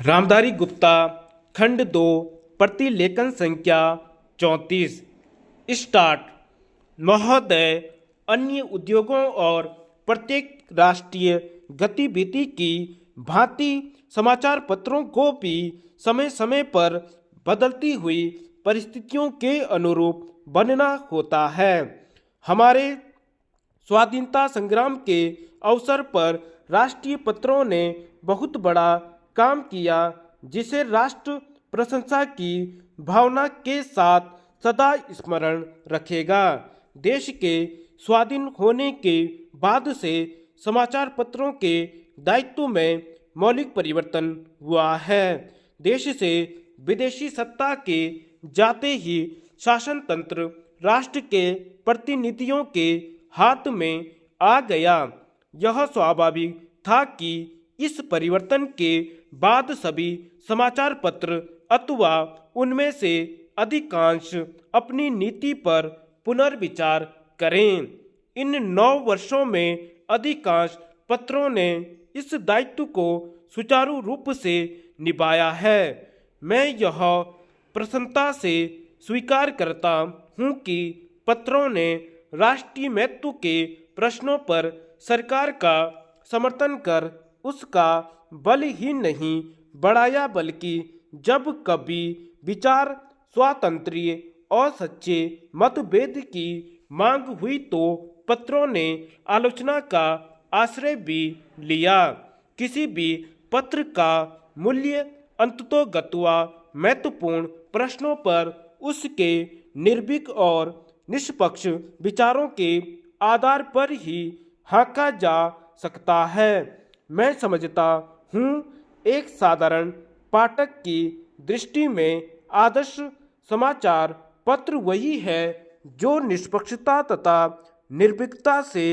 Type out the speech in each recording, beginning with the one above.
रामधारी गुप्ता खंड 2 प्रतिलेखन संख्या 34। स्टार्ट। महोदय, अन्य उद्योगों और प्रत्येक राष्ट्रीय गतिविधि की भांति समाचार पत्रों को भी समय समय पर बदलती हुई परिस्थितियों के अनुरूप बनना होता है। हमारे स्वाधीनता संग्राम के अवसर पर राष्ट्रीय पत्रों ने बहुत बड़ा काम किया, जिसे राष्ट्र प्रशंसा की भावना के साथ सदा स्मरण रखेगा। देश के स्वाधीन होने के बाद से समाचार पत्रों के दायित्व में मौलिक परिवर्तन हुआ है। देश से विदेशी सत्ता के जाते ही शासन तंत्र राष्ट्र के प्रतिनिधियों के हाथ में आ गया। यह स्वाभाविक था कि इस परिवर्तन के बाद सभी समाचार पत्र अथवा उनमें से अधिकांश अपनी नीति पर पुनर्विचार करें। इन 9 वर्षों में अधिकांश पत्रों ने इस दायित्व को सुचारू रूप से निभाया है। मैं यह प्रसन्नता से स्वीकार करता हूँ कि पत्रों ने राष्ट्रीय महत्व के प्रश्नों पर सरकार का समर्थन कर उसका बल ही नहीं बढ़ाया, बल्कि जब कभी विचार स्वातंत्र्य और सच्चे मतभेद की मांग हुई तो पत्रों ने आलोचना का आश्रय भी लिया। किसी भी पत्र का मूल्य अंततोगत्वा महत्वपूर्ण प्रश्नों पर उसके निर्भीक और निष्पक्ष विचारों के आधार पर ही आंका जा सकता है। मैं समझता हूँ एक साधारण पाठक की दृष्टि में आदर्श समाचार पत्र वही है जो निष्पक्षता तथा निर्भीकता से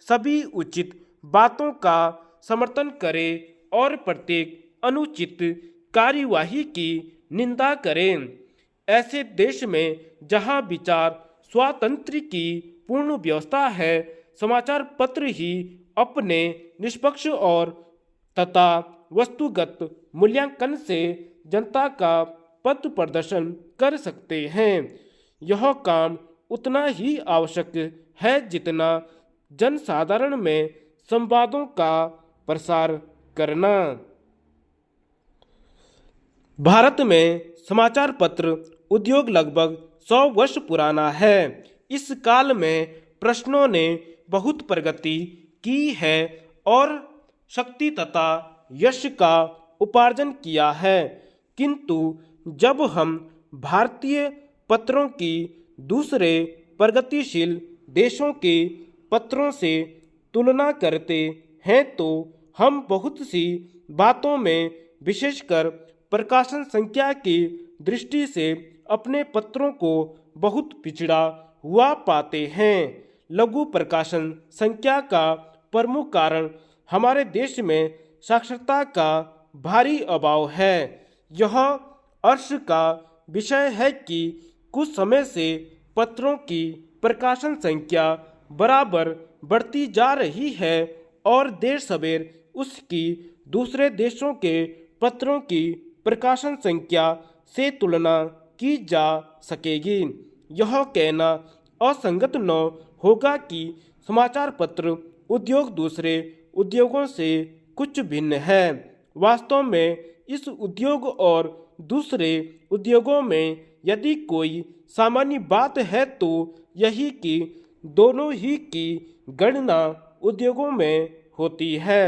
सभी उचित बातों का समर्थन करे और प्रत्येक अनुचित कार्यवाही की निंदा करे। ऐसे देश में जहाँ विचार स्वातंत्र्य की पूर्ण व्यवस्था है, समाचार पत्र ही अपने निष्पक्ष और तथा वस्तुगत मूल्यांकन से जनता का पथ प्रदर्शन कर सकते हैं। यह काम उतना ही आवश्यक है जितना जनसाधारण में संवादों का प्रसार करना। भारत में समाचार पत्र उद्योग लगभग 100 वर्ष पुराना है। इस काल में प्रश्नों ने बहुत प्रगति की है और शक्ति तथा यश का उपार्जन किया है, किंतु जब हम भारतीय पत्रों की दूसरे प्रगतिशील देशों के पत्रों से तुलना करते हैं तो हम बहुत सी बातों में, विशेषकर प्रकाशन संख्या की दृष्टि से, अपने पत्रों को बहुत पिछड़ा हुआ पाते हैं। लघु प्रकाशन संख्या का प्रमुख कारण हमारे देश में साक्षरता का भारी अभाव है। यह हर्ष का विषय है कि कुछ समय से पत्रों की प्रकाशन संख्या बराबर बढ़ती जा रही है और देर सवेर उसकी दूसरे देशों के पत्रों की प्रकाशन संख्या से तुलना की जा सकेगी। यह कहना असंगत न होगा कि समाचार पत्र उद्योग दूसरे उद्योगों से कुछ भिन्न है। वास्तव में इस उद्योग और दूसरे उद्योगों में यदि कोई सामान्य बात है तो यही कि दोनों ही की गणना उद्योगों में होती है।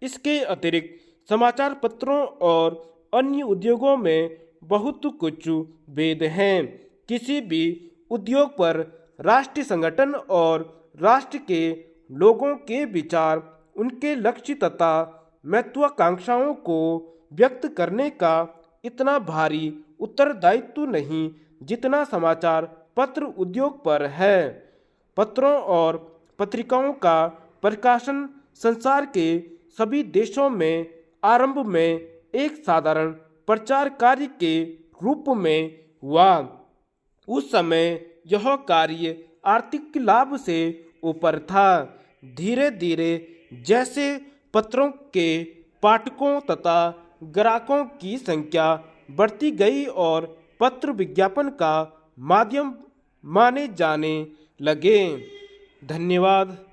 इसके अतिरिक्त समाचार पत्रों और अन्य उद्योगों में बहुत कुछ भेद हैं। किसी भी उद्योग पर राष्ट्रीय संगठन और राष्ट्र के लोगों के विचार, उनके लक्ष्य तथा महत्वाकांक्षाओं को व्यक्त करने का इतना भारी उत्तरदायित्व नहीं जितना समाचार पत्र उद्योग पर है। पत्रों और पत्रिकाओं का प्रकाशन संसार के सभी देशों में आरंभ में एक साधारण प्रचार कार्य के रूप में हुआ। उस समय यह कार्य आर्थिक लाभ से ऊपर था। धीरे धीरे जैसे पत्रों के पाठकों तथा ग्राहकों की संख्या बढ़ती गई और पत्र विज्ञापन का माध्यम माने जाने लगे। धन्यवाद।